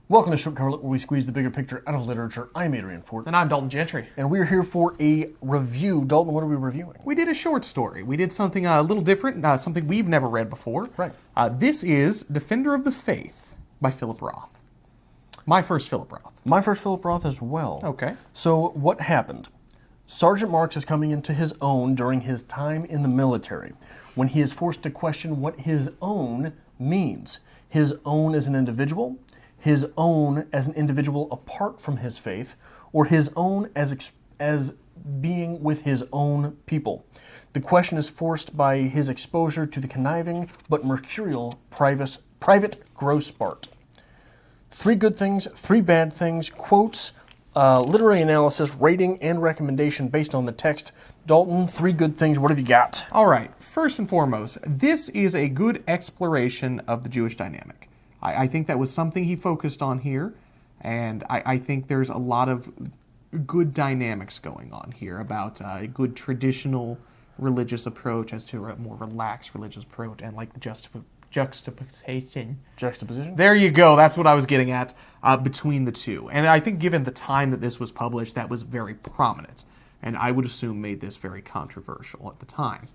Welcome to Short Cover Look, where we squeeze the bigger picture out of literature. I'm Adrian Fort. And I'm Dalton Gentry. And we're here for a review. Dalton, what are we reviewing? We did a short story. We did something a little different, something we've never read before. Right. This is Defender of the Faith by Phillip Roth. My first Phillip Roth. My first Phillip Roth as well. Okay. So what happened? Sergeant Marks is coming into his own during his time in the military, when he is forced to question what his own means. His own as an individual, his own as an individual apart from his faith, or his own as being with his own people. The question is forced by his exposure to the conniving but mercurial private Grossbart. 3 good things, 3 bad things, quotes, literary analysis, rating, and recommendation based on the text. Dalton, 3 good things, what have you got? All right. First and foremost, this is a good exploration of the Jewish dynamic. I think that was something he focused on here, and I think there's a lot of good dynamics going on here about a good traditional religious approach as to a more relaxed religious approach, and like the juxtaposition. Juxtaposition? There you go. That's what I was getting at between the two. And I think given the time that this was published, that was very prominent, and I would assume made this very controversial at the time.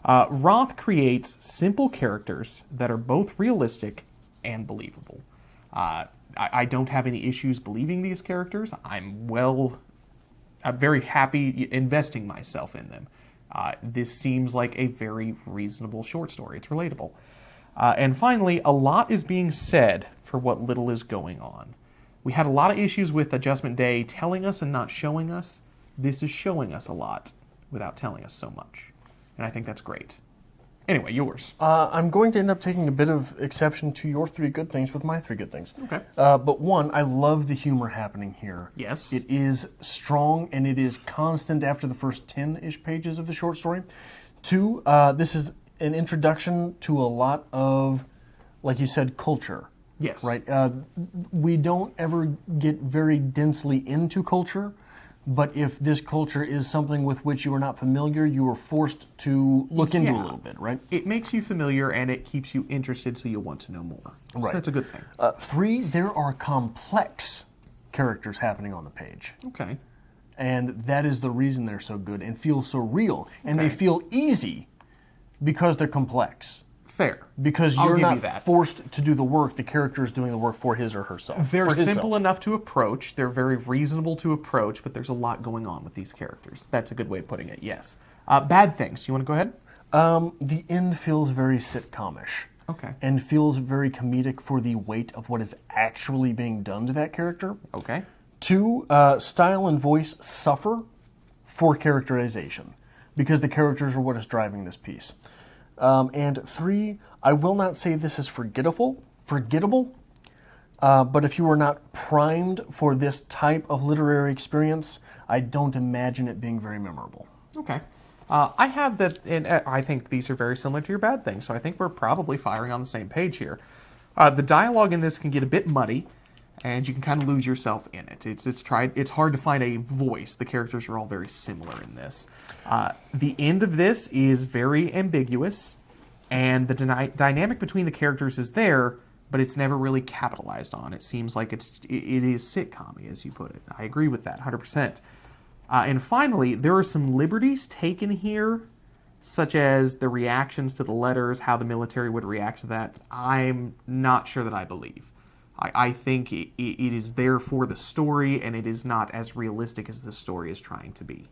Roth creates simple characters that are both realistic and believable. I don't have any issues believing these characters. I'm very happy investing myself in them. This seems like a very reasonable short story. It's relatable. And finally, a lot is being said for what little is going on. We had a lot of issues with Adjustment Day telling us and not showing us. This is showing us a lot without telling us so much. And I think that's great. Anyway, yours. I'm going to end up taking a bit of exception to your 3 good things with my 3 good things. Okay. But one, I love the humor happening here. Yes. It is strong and it is constant after the first 10-ish pages of the short story. 2, this is an introduction to a lot of, like you said, culture. Yes. Right? We don't ever get very densely into culture. But if this culture is something with which you are not familiar, you are forced to look into a little bit, right? It makes you familiar and it keeps you interested so you'll want to know more. Right. So that's a good thing. 3, there are complex characters happening on the page. Okay. And that is the reason they're so good and feel so real. And Okay. they feel easy because they're complex. Fair. Because I'll you're give not you that. forced to do the work. The character is doing the work for his or herself. They're for simple himself. enough to approach. They're very reasonable to approach, but there's a lot going on with these characters. That's a good way of putting it, yes. Bad things. You want to go ahead? The end feels very sitcomish. Okay. And feels very comedic for the weight of what is actually being done to that character. Okay. 2, style and voice suffer for characterization because the characters are what is driving this piece. And 3, I will not say this is forgettable, but if you are not primed for this type of literary experience, I don't imagine it being very memorable. Okay. I have that, and I think these are very similar to your bad things, so I think we're probably firing on the same page here. The dialogue in this can get a bit muddy, and you can kind of lose yourself in it. It's hard to find a voice. The characters are all very similar in this. The end of this is very ambiguous, and the dynamic between the characters is there, but it's never really capitalized on. It seems like it is sitcom-y, as you put it. I agree with that, 100%. And finally, there are some liberties taken here, such as the reactions to the letters, how the military would react to that. I'm not sure that I believe. I think it is there for the story, and it is not as realistic as the story is trying to be.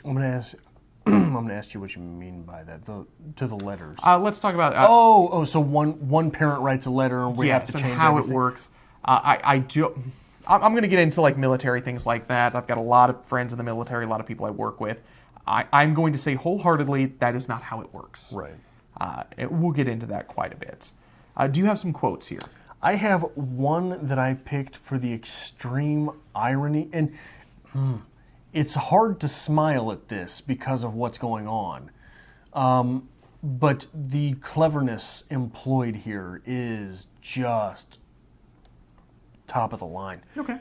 I'm going to ask you what you mean by that, to the letters. Let's talk about... so one parent writes a letter and we have to change and how everything. it works. I'm going to get into like military things like that. I've got a lot of friends in the military, a lot of people I work with. I'm going to say wholeheartedly that is not how it works. Right. We'll get into that quite a bit. Do you have some quotes here? I have one that I picked for the extreme irony, and it's hard to smile at this because of what's going on. But the cleverness employed here is just top of the line. Okay.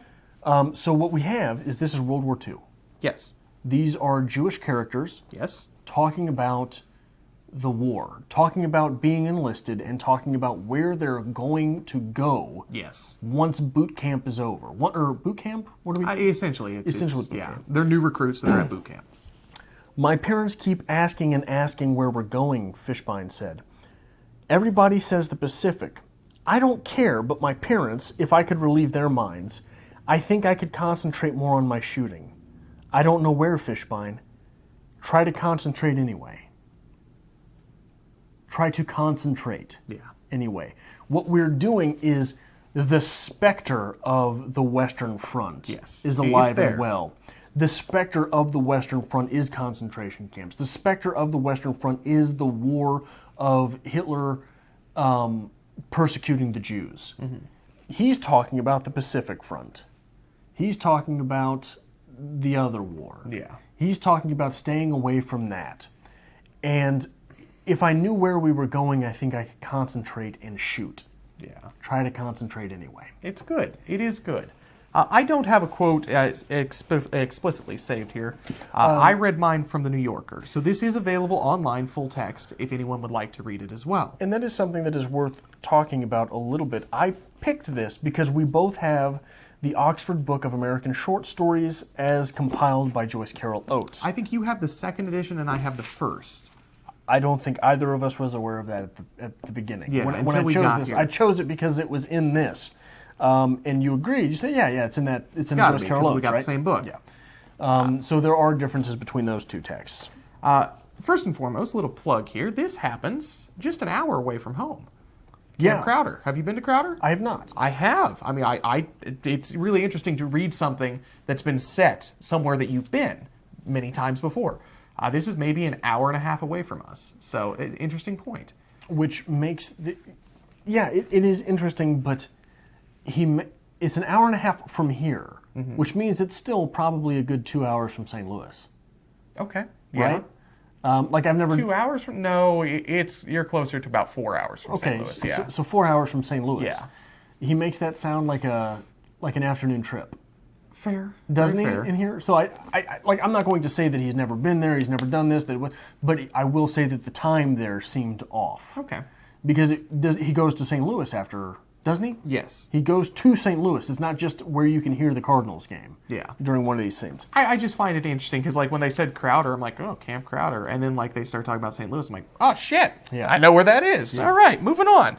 So what we have is this is World War II. Yes. These are Jewish characters Yes. talking about the war, talking about being enlisted, and talking about where they're going to go. Yes. Once boot camp is over. Boot camp? What do we? Essentially, it's boot yeah. camp. They're new recruits, so they're at boot camp. My parents keep asking and asking where we're going, Fishbein said. Everybody says the Pacific. I don't care, but my parents, if I could relieve their minds, I think I could concentrate more on my shooting. I don't know where, Fishbein. Try to concentrate anyway. Try to concentrate anyway. What we're doing is the specter of the Western Front is alive and well. The specter of the Western Front is concentration camps. The specter of the Western Front is the war of Hitler persecuting the Jews. Mm-hmm. He's talking about the Pacific Front. He's talking about the other war. Yeah. He's talking about staying away from that. And if I knew where we were going, I think I could concentrate and shoot. Yeah. Try to concentrate anyway. It's good. It is good. I don't have a quote explicitly saved here. I read mine from the New Yorker. So this is available online, full text, if anyone would like to read it as well. And that is something that is worth talking about a little bit. I picked this because we both have the Oxford Book of American Short Stories as compiled by Joyce Carol Oates. I think you have the second edition and I have the first. I don't think either of us was aware of that at the beginning. Yeah, when until I chose this, here. I chose it because it was in this. And you agreed. You said, yeah, it's in that. It's in Joyce Carol Oates, we got right? the same book. Yeah. So there are differences between those two texts. First and foremost, a little plug here. This happens just an hour away from home. Yeah. Crowder. Have you been to Crowder? I have not. I have. I mean, it's really interesting to read something that's been set somewhere that you've been many times before. This is maybe an hour and a half away from us. So, interesting point. Which makes it is interesting, but it's an hour and a half from here, which means it's still probably a good 2 hours from St. Louis. Okay. Right? Like I've never 2 hours from you're closer to about 4 hours from St. Louis. Yeah. So 4 hours from St. Louis. Yeah. He makes that sound like an afternoon trip. Fair. Doesn't Very he fair. in here? So I'm not going to say that he's never been there, he's never done this, but I will say that the time there seemed off. Okay. Because he goes to St. Louis after, doesn't he? Yes. He goes to St. Louis. It's not just where you can hear the Cardinals game. Yeah. During one of these scenes. I just find it interesting because when they said Crowder, I'm like, oh, Camp Crowder. And then they start talking about St. Louis. I'm like, oh, shit. Yeah. I know where that is. Yeah. All right, moving on.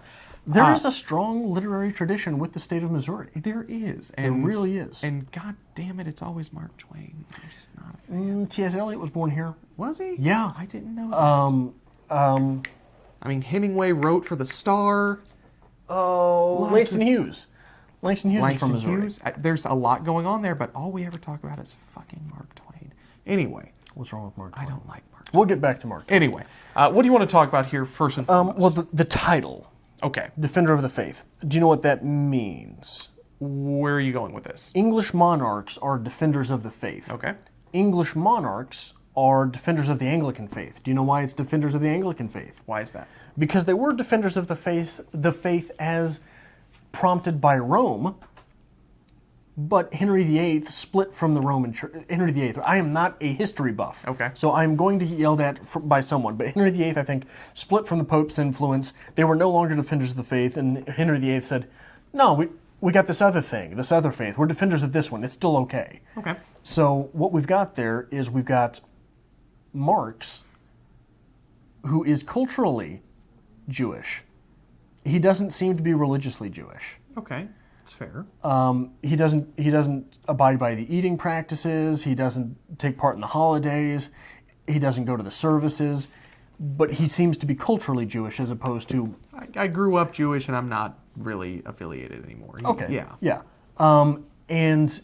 There is a strong literary tradition with the state of Missouri. There is. There really is. And god damn it, it's always Mark Twain. I'm just not a fan. T.S. Eliot was born here. Was he? Yeah. I didn't know that. I mean, Hemingway wrote for the Star. Oh, Langston Hughes. Langston Hughes is from Missouri. Hughes. There's a lot going on there, but all we ever talk about is fucking Mark Twain. Anyway. What's wrong with Mark Twain? I don't like Mark Twain. We'll get back to Mark Twain. Anyway, what do you want to talk about here first and foremost? Well, the title. Okay. Defender of the Faith. Do you know what that means? Where are you going with this? English monarchs are defenders of the faith. Okay. English monarchs are defenders of the Anglican faith. Do you know why it's defenders of the Anglican faith? Why is that? Because they were defenders of the faith as prompted by Rome, but Henry VIII split from the Roman Church. Henry VIII, I am not a history buff, okay, so I'm going to get yelled at by someone, but Henry VIII, I think, split from the Pope's influence. They were no longer defenders of the faith, and Henry VIII said, no, we got this other thing, this other faith. We're defenders of this one. It's still okay. Okay. So what we've got there is we've got Marx, who is culturally Jewish. He doesn't seem to be religiously Jewish. Okay, that's fair. He doesn't abide by the eating practices. He doesn't take part in the holidays. He doesn't go to the services. But he seems to be culturally Jewish as opposed to... I grew up Jewish and I'm not really affiliated anymore. Okay. Yeah. And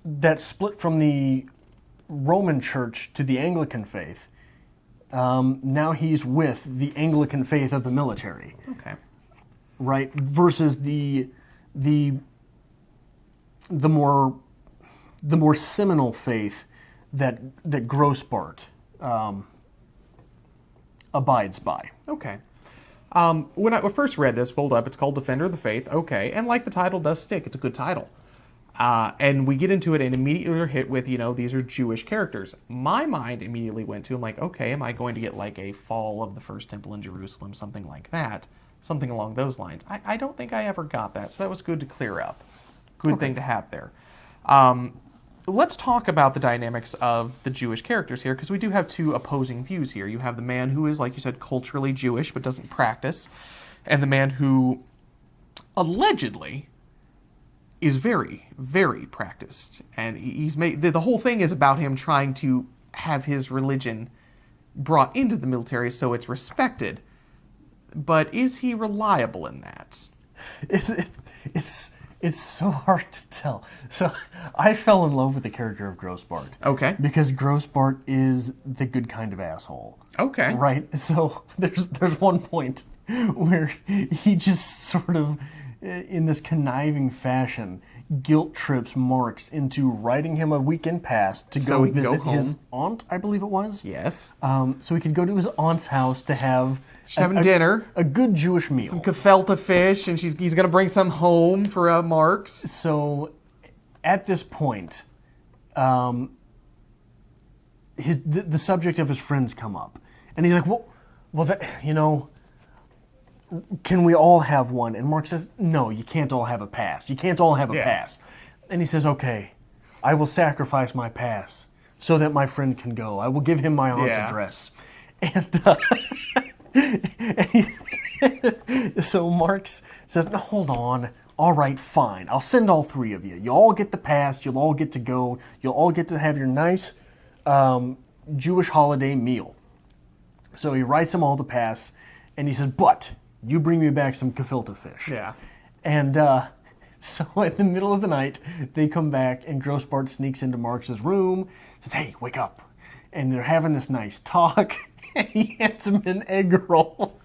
that split from the Roman Church to the Anglican faith, now he's with the Anglican faith of the military. Okay. Right? Versus the more seminal faith that Grossbart abides by. Okay. When I first read this, pulled up, it's called Defender of the Faith. Okay. And like the title does stick, it's a good title. And we get into it and immediately are hit with, these are Jewish characters. My mind immediately went to, I'm like, okay, am I going to get like a fall of the first temple in Jerusalem, something like that? Something along those lines. I don't think I ever got that, so that was good to clear up. Good thing to have there. Let's talk about the dynamics of the Jewish characters here, because we do have two opposing views here. You have the man who is, like you said, culturally Jewish but doesn't practice, and the man who allegedly is very, very practiced. And he's made the whole thing is about him trying to have his religion brought into the military so it's respected. But is he reliable in that? It's so hard to tell. So I fell in love with the character of Grossbart. Okay. Because Grossbart is the good kind of asshole. Okay. Right? So there's one point where he just sort of, in this conniving fashion, guilt trips Marks into writing him a weekend pass to go visit his aunt, I believe it was. Yes. So he could go to his aunt's house to have dinner. A good Jewish meal. Some gefilte fish, and he's going to bring some home for Marks. So at this point, the subject of his friends come up. And he's like, well, can we all have one? And Mark says, no, you can't all have a pass. You can't all have a pass. And he says, okay, I will sacrifice my pass so that my friend can go. I will give him my aunt's address. And so Marks says, no, hold on. All right, fine. I'll send all three of you. You all get the pass. You'll all get to go. You'll all get to have your nice Jewish holiday meal. So he writes them all the pass, and he says, but you bring me back some gefilte fish. Yeah. And so in the middle of the night, they come back, and Grossbart sneaks into Marks's room, says, hey, wake up. And they're having this nice talk, and he hands him an egg roll.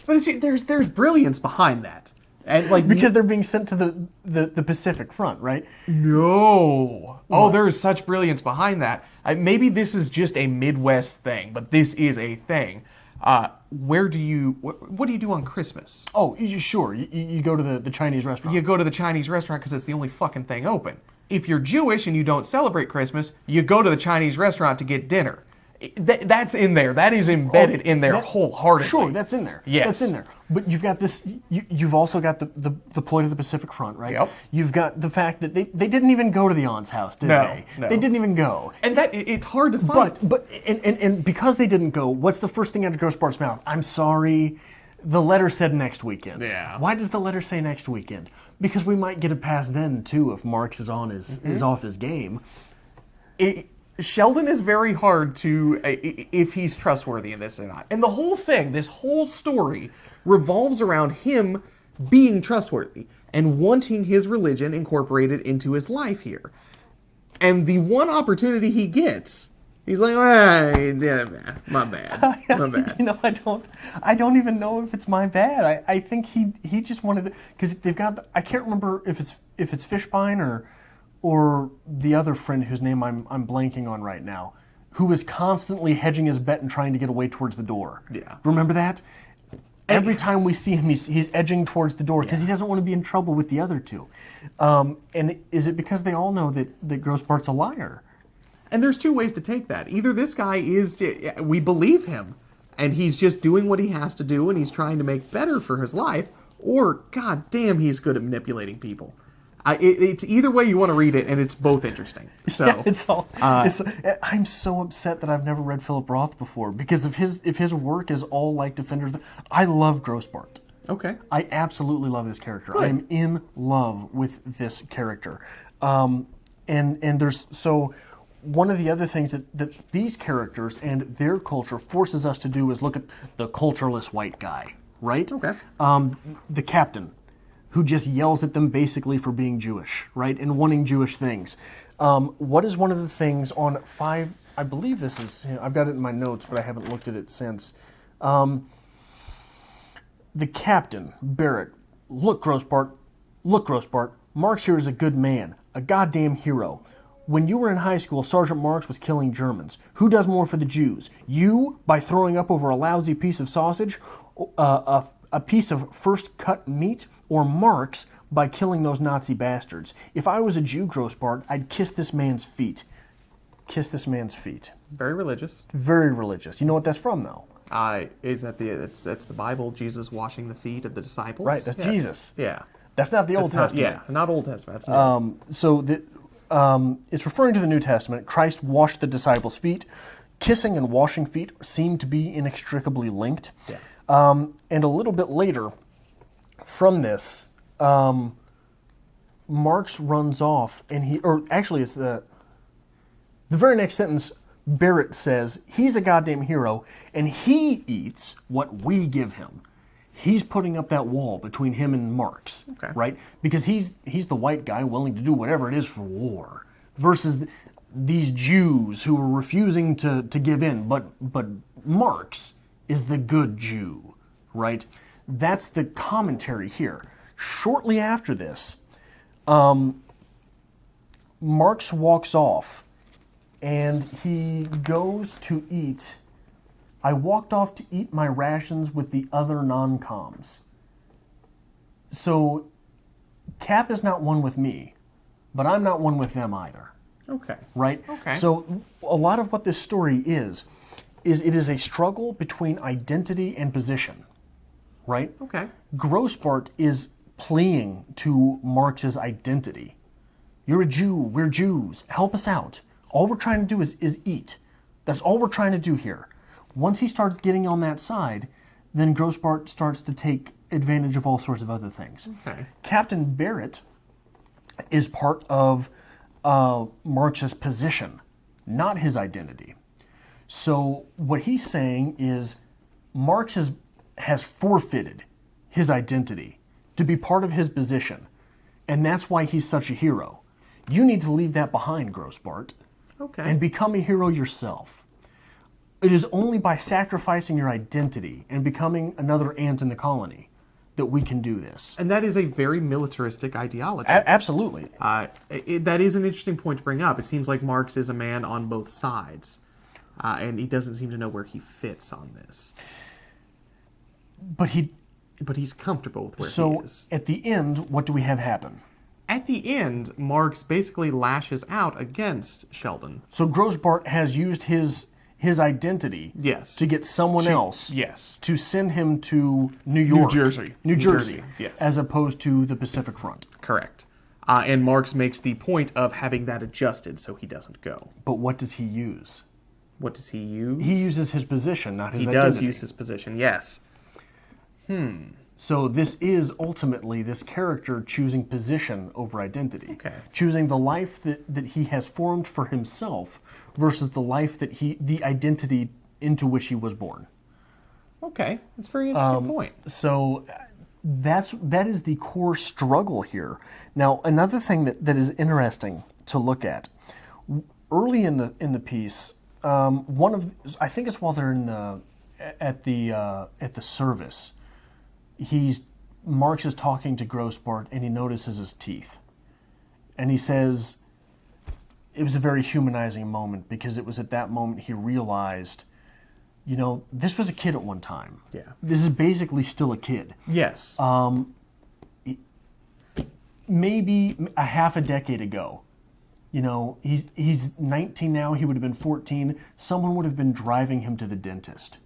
But see, there's brilliance behind that. And because they're being sent to the Pacific Front, right? No. Oh, there is such brilliance behind that. Maybe this is just a Midwest thing, but this is a thing. What do you do on Christmas? Oh, sure. You go to the Chinese restaurant. You go to the Chinese restaurant because it's the only fucking thing open. If you're Jewish and you don't celebrate Christmas, you go to the Chinese restaurant to get dinner. That's in there. That is embedded in there wholeheartedly. Sure, that's in there. Yes. That's in there. But you've got this, you've also got the ploy to the Pacific Front, right? Yep. You've got the fact that they didn't even go to the aunt's house, did they? No. They didn't even go. And it's hard to find. But because they didn't go, what's the first thing out of Grossbart's mouth? I'm sorry, the letter said next weekend. Yeah. Why does the letter say next weekend? Because we might get a pass then, too, if Marks is off his game. Sheldon is very hard to, if he's trustworthy in this or not. And the whole thing, this whole story, revolves around him being trustworthy and wanting his religion incorporated into his life here. And the one opportunity he gets, he's like, yeah, my bad. I don't even know if it's my bad. I think he just wanted to, because they've got, I can't remember if it's Fishbein or the other friend whose name I'm blanking on right now, who was constantly hedging his bet and trying to get away towards the door. Yeah. Remember that? Every time we see him, he's edging towards the door because he doesn't want to be in trouble with the other two. And is it because they all know that Grossbart's a liar? And there's two ways to take that. Either this guy we believe him, and he's just doing what he has to do, and he's trying to make better for his life, or, god damn, he's good at manipulating people. It's either way you want to read it, and it's both interesting. So I'm so upset that I've never read Phillip Roth before because if his work is all like Defender. I love Grossbart. Okay. I absolutely love this character. Good. I am in love with this character. And there's so one of the other things that these characters and their culture forces us to do is look at the cultureless white guy, right? Okay. The captain, who just yells at them basically for being Jewish, right, and wanting Jewish things. What is one of the things on 5, I believe this is, I've got it in my notes, but I haven't looked at it since. The captain, Barrett, look, Grossbart, Marks here is a good man, a goddamn hero. When you were in high school, Sergeant Marks was killing Germans. Who does more for the Jews? You, by throwing up over a lousy piece of sausage, a a piece of first cut meat or marks by killing those Nazi bastards. If I was a Jew, Grossbart, I'd kiss this man's feet. Kiss this man's feet. Very religious. Very religious. You know what that's from, though? Is that that's the Bible, Jesus washing the feet of the disciples? Right, that's Yes. Jesus. Yeah. That's not the Old Testament. Yeah, not Old Testament. That's not So it's referring to the New Testament. Christ washed the disciples' feet. Kissing and washing feet seem to be inextricably linked. Yeah. And a little bit later from this, Marx runs off, and it's the very next sentence. Barrett says he's a goddamn hero, and he eats what we give him. He's putting up that wall between him and Marx, Okay. right? Because he's the white guy willing to do whatever it is for war, versus these Jews who are refusing to give in. But Marx is the good Jew, right? That's the commentary here. Shortly after this, Marx walks off, and he goes to eat. I walked off to eat my rations with the other non-coms. So, Cap is not one with me, but I'm not one with them either. Okay. Right? Okay. So, a lot of what this story is it is a struggle between identity and position. Right? Okay. Grossbart is pleading to Marx's identity. You're a Jew, we're Jews, help us out. All we're trying to do is eat. That's all we're trying to do here. Once he starts getting on that side, then Grossbart starts to take advantage of all sorts of other things. Okay. Captain Barrett is part of Marx's position, not his identity. So what he's saying is Marx has forfeited his identity to be part of his position, and that's why he's such a hero. You need to leave that behind, Grossbart, Okay. and become a hero yourself. It is only by sacrificing your identity and becoming another ant in the colony that we can do this. And that is a very militaristic ideology. Absolutely. That is an interesting point to bring up. It seems like Marx is a man on both sides, and he doesn't seem to know where he fits on this. But he's comfortable with where he so is. at the end, what do we have happen? At the end, Marx basically lashes out against Sheldon. So Grossbart has used his identity Yes. to get someone else Yes. to send him to New York. New Jersey, yes. as opposed to the Pacific Front. Correct. And Marx makes the point of having that adjusted so he doesn't go. But what does he use? What does he use? He uses his position, not his He identity. does use his position, yes. So this is ultimately this character choosing position over identity. Okay. Choosing the life that he has formed for himself versus the life the identity into which he was born. Okay, that's a very interesting point. So that is the core struggle here. Now, another thing that is interesting to look at, early in the piece, I think it's while they're at the service, Marx is talking to Grossbart and he notices his teeth, and he says it was a very humanizing moment because it was at that moment he realized, this was a kid at one time. Yeah. This is basically still a kid. Yes. Maybe a half a decade ago, he's 19 now. He would have been 14. Someone would have been driving him to the dentist.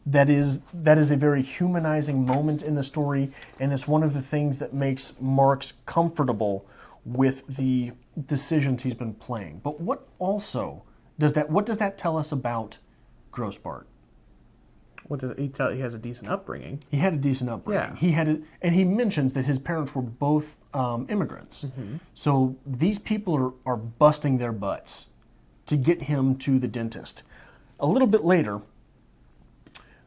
That is a very humanizing moment in the story, and it's one of the things that makes Marx comfortable with the decisions he's been playing. But what does that tell us about Grossbart? What does he tell? He has a decent upbringing. He had a decent upbringing. Yeah. And he mentions that his parents were both immigrants. Mm-hmm. So these people are busting their butts to get him to the dentist. A little bit later,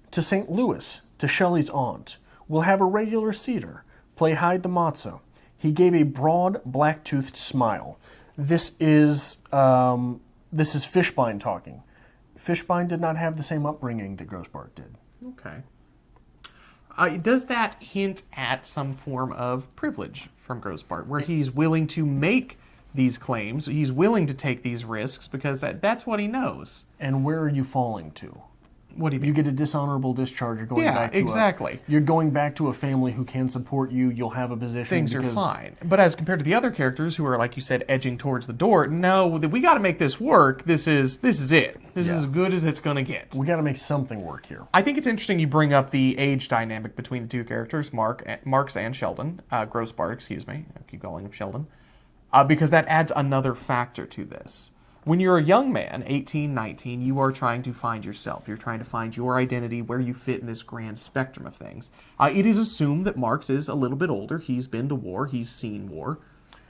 to St. Louis, to Shelley's aunt. We'll have a regular cedar. Play hide the matzo. He gave a broad, black-toothed smile. This is Fishbein talking. Fishbein did not have the same upbringing that Grossbart did. Okay. Does that hint at some form of privilege from Grossbart, where he's willing to make these claims, he's willing to take these risks because that's what he knows? And where are you falling to? What do you mean? You get a dishonorable discharge. You're going back to exactly. You're going back to a family who can support you. You'll have a position. Things are fine. But as compared to the other characters who are, like you said, edging towards the door, no, we got to make this work. This is it. This is as good as it's going to get. We got to make something work here. I think it's interesting you bring up the age dynamic between the two characters, Marks and Sheldon. Grossbart, excuse me. I keep calling him Sheldon. Because that adds another factor to this. When you're a young man, 18, 19, you are trying to find yourself. You're trying to find your identity, where you fit in this grand spectrum of things. It is assumed that Marks is a little bit older. He's been to war. He's seen war.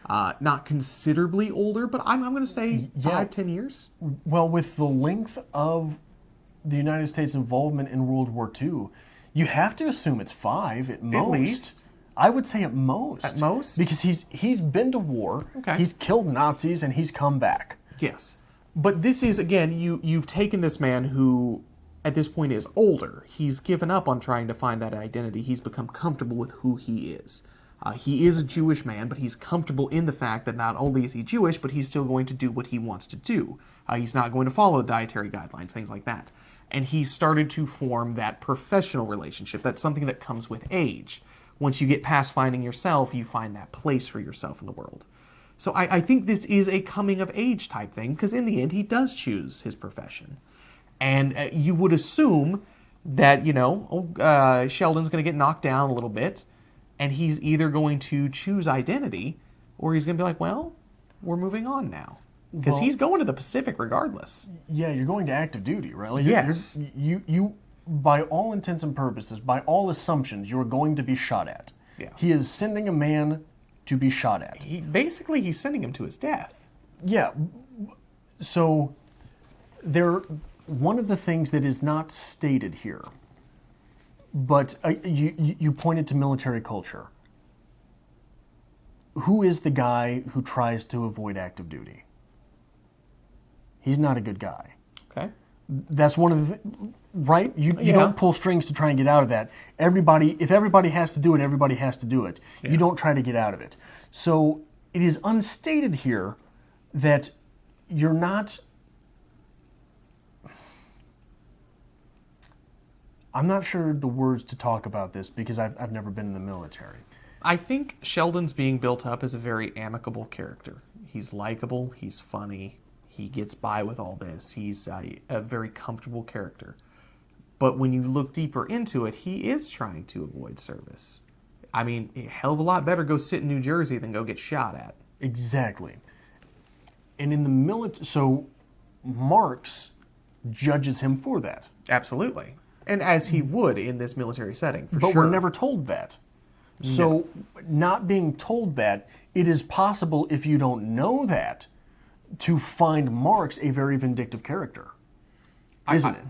Not considerably older, but I'm going to say 5-10 years. Well, with the length of the United States' involvement in World War II, you have to assume it's 5 at most. At least. I would say at most. At most? Because he's been to war. Okay. He's killed Nazis, and he's come back. Yes. But this is, again, you've taken this man who, at this point, is older. He's given up on trying to find that identity. He's become comfortable with who he is. He is a Jewish man, but he's comfortable in the fact that not only is he Jewish, but he's still going to do what he wants to do. He's not going to follow dietary guidelines, things like that. And he started to form that professional relationship. That's something that comes with age. Once you get past finding yourself, you find that place for yourself in the world. So I think this is a coming-of-age type thing, because in the end, he does choose his profession. And you would assume that, Sheldon's going to get knocked down a little bit, and he's either going to choose identity, or he's going to be like, well, we're moving on now. Because he's going to the Pacific regardless. Yeah, you're going to active duty, right? Like yes. You, by all intents and purposes, by all assumptions, you're going to be shot at. Yeah. He is sending a man to be shot at. He's sending him to his death. Yeah. So one of the things that is not stated here, but you pointed to military culture. Who is the guy who tries to avoid active duty? He's not a good guy. Okay. That's one of the right. You don't pull strings to try and get out of that. If everybody has to do it, everybody has to do it. Yeah. You don't try to get out of it. So it is unstated here that you're not. I'm not sure the words to talk about this because I've never been in the military. I think Sheldon's being built up as a very amicable character. He's likable. He's funny. He gets by with all this. He's a very comfortable character. But when you look deeper into it, he is trying to avoid service. I mean, a hell of a lot better go sit in New Jersey than go get shot at. Exactly. And in the military, so Marks judges him for that. Absolutely. And as he would in this military setting, for sure. But we're never told that. No. So not being told that, it is possible if you don't know that, to find Marks a very vindictive character, isn't it?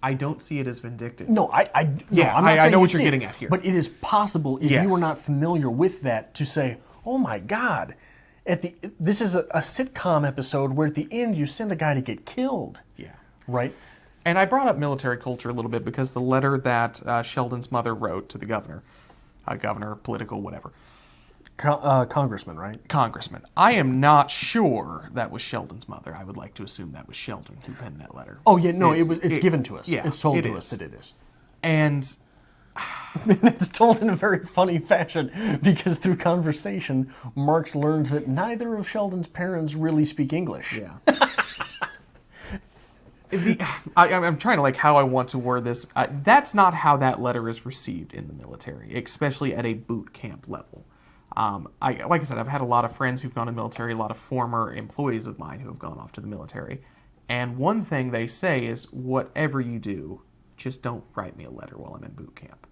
I don't see it as vindictive. No, I know what you're getting at here. But it is possible if you are not familiar with that to say, "Oh my God, this is a sitcom episode where at the end you send a guy to get killed." Yeah, right. And I brought up military culture a little bit because the letter that Sheldon's mother wrote to the governor, political, whatever. Congressman, right? Congressman. I am not sure that was Sheldon's mother. I would like to assume that was Sheldon who penned that letter. Oh, yeah, no, it's given to us. Yeah, it's told to us that it is. And it's told in a very funny fashion because through conversation, Marks learns that neither of Sheldon's parents really speak English. Yeah. I'm trying to how I want to word this. That's not how that letter is received in the military, especially at a boot camp level. Like I said, I've had a lot of friends who've gone to the military, a lot of former employees of mine who have gone off to the military. And one thing they say is, whatever you do, just don't write me a letter while I'm in boot camp.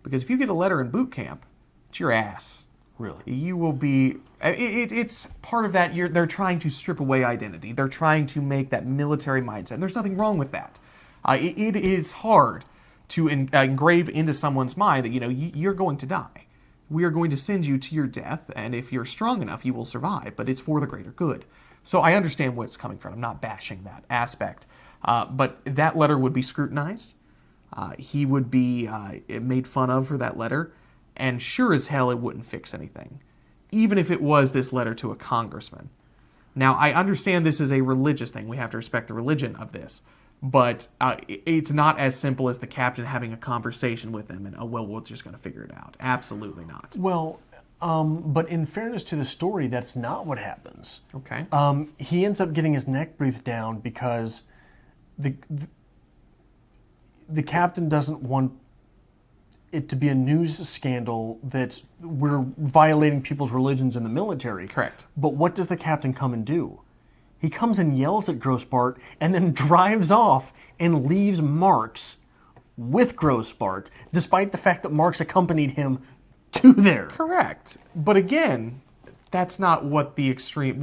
Because if you get a letter in boot camp, it's your ass. Really? You will be... It's part of that. They're trying to strip away identity. They're trying to make that military mindset. And there's nothing wrong with that. It is hard to engrave into someone's mind that, you're going to die. We are going to send you to your death, and if you're strong enough, you will survive, but it's for the greater good. So I understand where it's coming from. I'm not bashing that aspect. But that letter would be scrutinized. He would be made fun of for that letter, and sure as hell it wouldn't fix anything, even if it was this letter to a congressman. Now, I understand this is a religious thing. We have to respect the religion of this. But it's not as simple as the captain having a conversation with them and, oh, well, we're just going to figure it out. Absolutely not. Well, but in fairness to the story, that's not what happens. Okay. He ends up getting his neck breathed down because the captain doesn't want it to be a news scandal that we're violating people's religions in the military. Correct. But what does the captain come and do? He comes and yells at Grossbart and then drives off and leaves Marks with Grossbart, despite the fact that Marks accompanied him to there. Correct. But again, that's not what the extreme...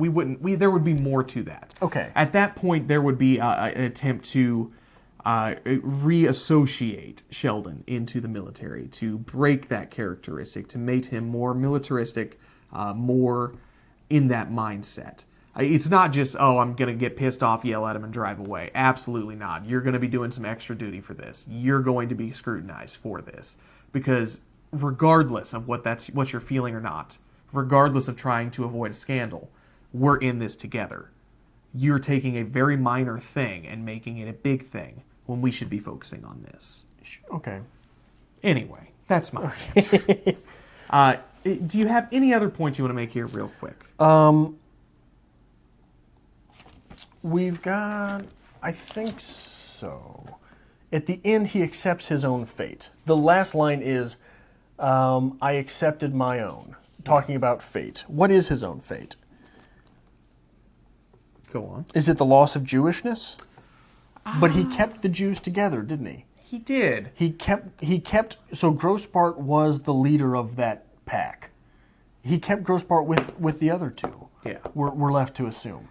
there would be more to that. Okay. At that point, there would be an attempt to reassociate Sheldon into the military, to break that characteristic, to make him more militaristic, more in that mindset. It's not just, oh, I'm going to get pissed off, yell at him, and drive away. Absolutely not. You're going to be doing some extra duty for this. You're going to be scrutinized for this. Because regardless of what you're feeling or not, regardless of trying to avoid a scandal, we're in this together. You're taking a very minor thing and making it a big thing when we should be focusing on this. Okay. Anyway, that's my answer. Do you have any other points you want to make here real quick? We've got, I think so. At the end, he accepts his own fate. The last line is, I accepted my own, talking about fate. What is his own fate? Go on. Is it the loss of Jewishness? But he kept the Jews together, didn't he? He did. He kept, so Grossbart was the leader of that pack. He kept Grossbart with the other two. Yeah. We're left to assume.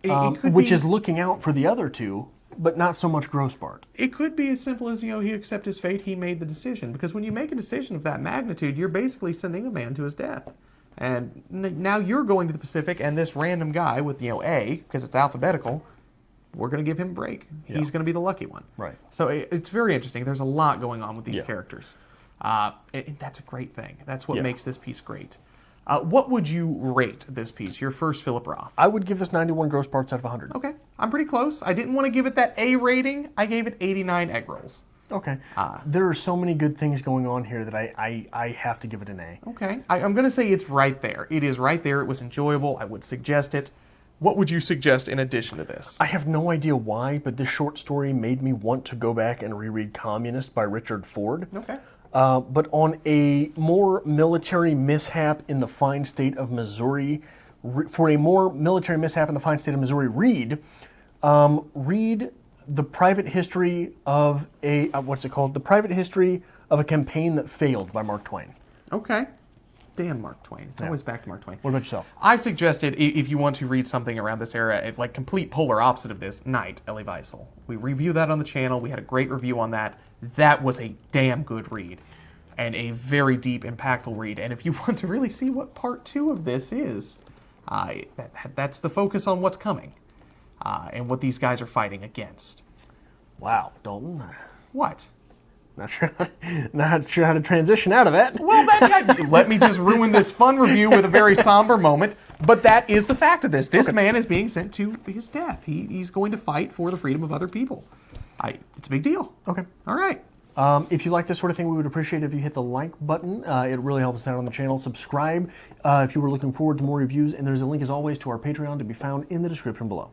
It which is looking out for the other two, but not so much Grossbart. It could be as simple as, he accepted his fate, he made the decision. Because when you make a decision of that magnitude, you're basically sending a man to his death. And now you're going to the Pacific, and this random guy with, A, because it's alphabetical, we're going to give him a break. Yeah. He's going to be the lucky one. Right. So it's very interesting. There's a lot going on with these characters. And that's a great thing. That's what makes this piece great. What would you rate this piece, your first Phillip Roth? I would give this 91 Grossbarts out of 100. Okay, I'm pretty close. I didn't want to give it that A rating. I gave it 89 egg rolls. Okay. There are so many good things going on here that I have to give it an A. Okay. I'm going to say it's right there. It is right there. It was enjoyable. I would suggest it. What would you suggest in addition to this? I have no idea why, but this short story made me want to go back and reread Communist by Richard Ford. Okay. But on a more military mishap in the fine state of Missouri, read the private history of the private history of a campaign that failed by Mark Twain. Okay. Damn Mark Twain. It's always back to Mark Twain. What about yourself? I suggested, if you want to read something around this era, like complete polar opposite of this, Night, Elie Wiesel. We reviewed that on the channel. We had a great review on that. That was a damn good read and a very deep, impactful read. And if you want to really see what part 2 of this is, that's the focus on what's coming and what these guys are fighting against. Wow, Dalton. What? Not sure how to transition out of that. Well, let me just ruin this fun review with a very somber moment. But that is the fact of this. This man is being sent to his death. He's going to fight for the freedom of other people. It's a big deal. Okay. All right. If you like this sort of thing, we would appreciate it if you hit the like button. It really helps us out on the channel. Subscribe if you were looking forward to more reviews. And there's a link, as always, to our Patreon to be found in the description below.